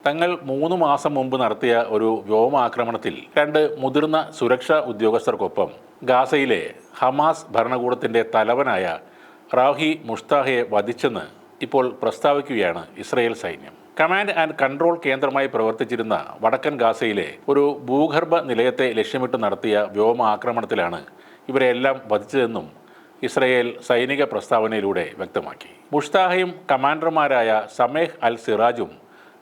തങ്ങൾ 3 മാസം മുമ്പ് നടത്തിയ ഒരു വ്യോമാക്രമണത്തിൽ 2 മുതിർന്ന സുരക്ഷാ ഉദ്യോഗസ്ഥർക്കൊപ്പം ഗാസയിലെ ഹമാസ് ഭരണകൂടത്തിൻ്റെ തലവനായ റാഹി മുഷ്താഹയെ വധിച്ചെന്ന് ഇപ്പോൾ പ്രസ്താവിക്കുകയാണ് ഇസ്രയേൽ സൈന്യം. കമാൻഡ് ആൻഡ് കൺട്രോൾ കേന്ദ്രമായി പ്രവർത്തിച്ചിരുന്ന വടക്കൻ ഗാസയിലെ ഒരു ഭൂഗർഭ നിലയത്തെ ലക്ഷ്യമിട്ട് നടത്തിയ വ്യോമാക്രമണത്തിലാണ് ഇവരെല്ലാം വധിച്ചതെന്നും ഇസ്രയേൽ സൈനിക പ്രസ്താവനയിലൂടെ വ്യക്തമാക്കി. മുഷ്താഹയും കമാൻഡർമാരായ സമേഹ് അൽ സിറാജും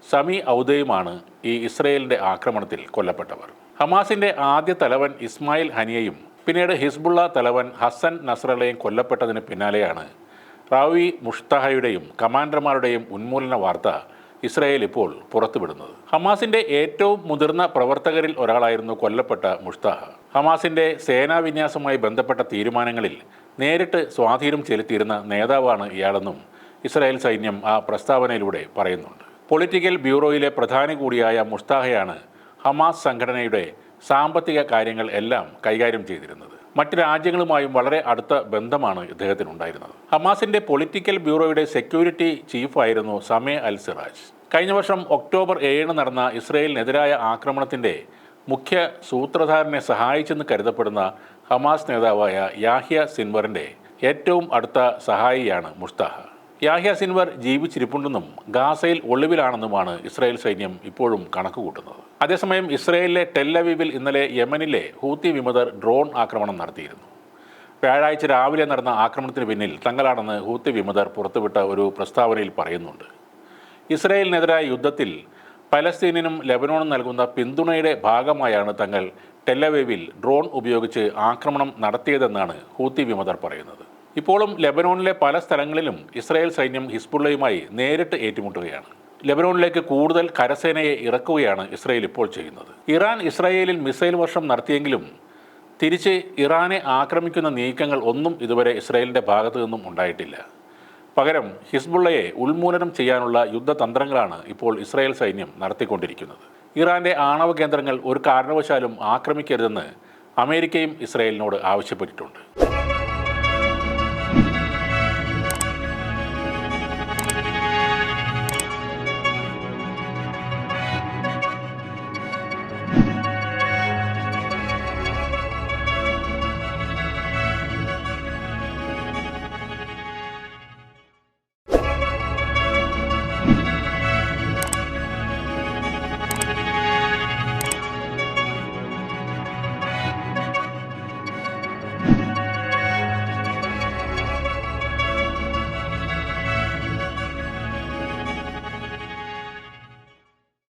സമി ഔദയുമാണ് ഈ ഇസ്രയേലിൻ്റെ ആക്രമണത്തിൽ കൊല്ലപ്പെട്ടവർ. ഹമാസിൻ്റെ ആദ്യ തലവൻ ഇസ്മായിൽ ഹനിയയും പിന്നീട് ഹിസ്ബുള്ള തലവൻ ഹസൻ നസ്രല്ലയും കൊല്ലപ്പെട്ടതിന് പിന്നാലെയാണ് റാവി മുഷ്താഹയുടെയും കമാൻഡർമാരുടെയും ഉന്മൂലന വാർത്ത ഇസ്രയേൽ ഇപ്പോൾ പുറത്തുവിടുന്നത്. ഹമാസിൻ്റെ ഏറ്റവും മുതിർന്ന പ്രവർത്തകരിൽ ഒരാളായിരുന്നു കൊല്ലപ്പെട്ട മുഷ്താഹ. ഹമാസിൻ്റെ സേനാവിന്യാസവുമായി ബന്ധപ്പെട്ട തീരുമാനങ്ങളിൽ നേരിട്ട് സ്വാധീനം ചെലുത്തിയിരുന്ന നേതാവാണ് ഇയാളെന്നും ഇസ്രായേൽ സൈന്യം ആ പ്രസ്താവനയിലൂടെ പറയുന്നുണ്ട്. പൊളിറ്റിക്കൽ ബ്യൂറോയിലെ പ്രധാനി കൂടിയായ മുഷ്താഹയാണ് ഹമാസ് സംഘടനയുടെ സാമ്പത്തിക കാര്യങ്ങൾ എല്ലാം കൈകാര്യം ചെയ്തിരുന്നത്. മറ്റ് രാജ്യങ്ങളുമായും വളരെ അടുത്ത ബന്ധമാണ് ഇദ്ദേഹത്തിനുണ്ടായിരുന്നത്. ഹമാസിൻ്റെ പൊളിറ്റിക്കൽ ബ്യൂറോയുടെ സെക്യൂരിറ്റി ചീഫായിരുന്നു സമേ അൽ സിറാജ്. കഴിഞ്ഞ വർഷം ഒക്ടോബർ 7 നടന്ന ഇസ്രയേലിനെതിരായ ആക്രമണത്തിൻ്റെ മുഖ്യ സൂത്രധാരനെ സഹായിച്ചെന്ന് കരുതപ്പെടുന്ന ഹമാസ് നേതാവായ യാഹ്യ സിൻവറിൻ്റെ ഏറ്റവും അടുത്ത സഹായിയാണ് മുഷ്താഹ. യാഹ്യ സിൻവർ ജീവിച്ചിരിപ്പുണ്ടെന്നും ഗാസയിൽ ഒളിവിലാണെന്നുമാണ് ഇസ്രായേൽ സൈന്യം ഇപ്പോഴും കണക്കുകൂട്ടുന്നത്. അതേസമയം ഇസ്രായേലിലെ ടെൽ-അവീവിൽ ഇന്നലെ യമനിലെ ഹൂത്തി വിമതർ ഡ്രോൺ ആക്രമണം നടത്തിയിരുന്നു. വ്യാഴാഴ്ച രാവിലെ നടന്ന ആക്രമണത്തിന് പിന്നിൽ തങ്ങളാണെന്ന് ഹൂത്തി വിമതർ പുറത്തുവിട്ട ഒരു പ്രസ്താവനയിൽ പറയുന്നുണ്ട്. ഇസ്രായേലിനെതിരായ യുദ്ധത്തിൽ പലസ്തീനിനും ലെബനോണും നൽകുന്ന പിന്തുണയുടെ ഭാഗമായാണ് തങ്ങൾ ടെൽ-അവീവിൽ ഡ്രോൺ ഉപയോഗിച്ച് ആക്രമണം നടത്തിയതെന്നാണ് ഹൂത്തി വിമതർ പറയുന്നത്. ഇപ്പോഴും ലെബനോണിലെ പല സ്ഥലങ്ങളിലും ഇസ്രായേൽ സൈന്യം ഹിസ്ബുള്ളയുമായി നേരിട്ട് ഏറ്റുമുട്ടുകയാണ്. ലെബനോണിലേക്ക് കൂടുതൽ കരസേനയെ ഇറക്കുകയാണ് ഇസ്രായേൽ ഇപ്പോൾ ചെയ്യുന്നത്. ഇറാൻ ഇസ്രായേലിൽ മിസൈൽ വർഷം നടത്തിയെങ്കിലും തിരിച്ച് ഇറാനെ ആക്രമിക്കുന്ന നീക്കങ്ങൾ ഒന്നും ഇതുവരെ ഇസ്രായേലിൻ്റെ ഭാഗത്തു നിന്നും ഉണ്ടായിട്ടില്ല. പകരം ഹിസ്ബുള്ളയെ ഉന്മൂലനം ചെയ്യാനുള്ള യുദ്ധതന്ത്രങ്ങളാണ് ഇപ്പോൾ ഇസ്രായേൽ സൈന്യം നടത്തിക്കൊണ്ടിരിക്കുന്നത്. ഇറാൻ്റെ ആണവ കേന്ദ്രങ്ങൾ ഒരു കാരണവശാലും ആക്രമിക്കരുതെന്ന് അമേരിക്കയും ഇസ്രായേലിനോട് ആവശ്യപ്പെട്ടിട്ടുണ്ട്.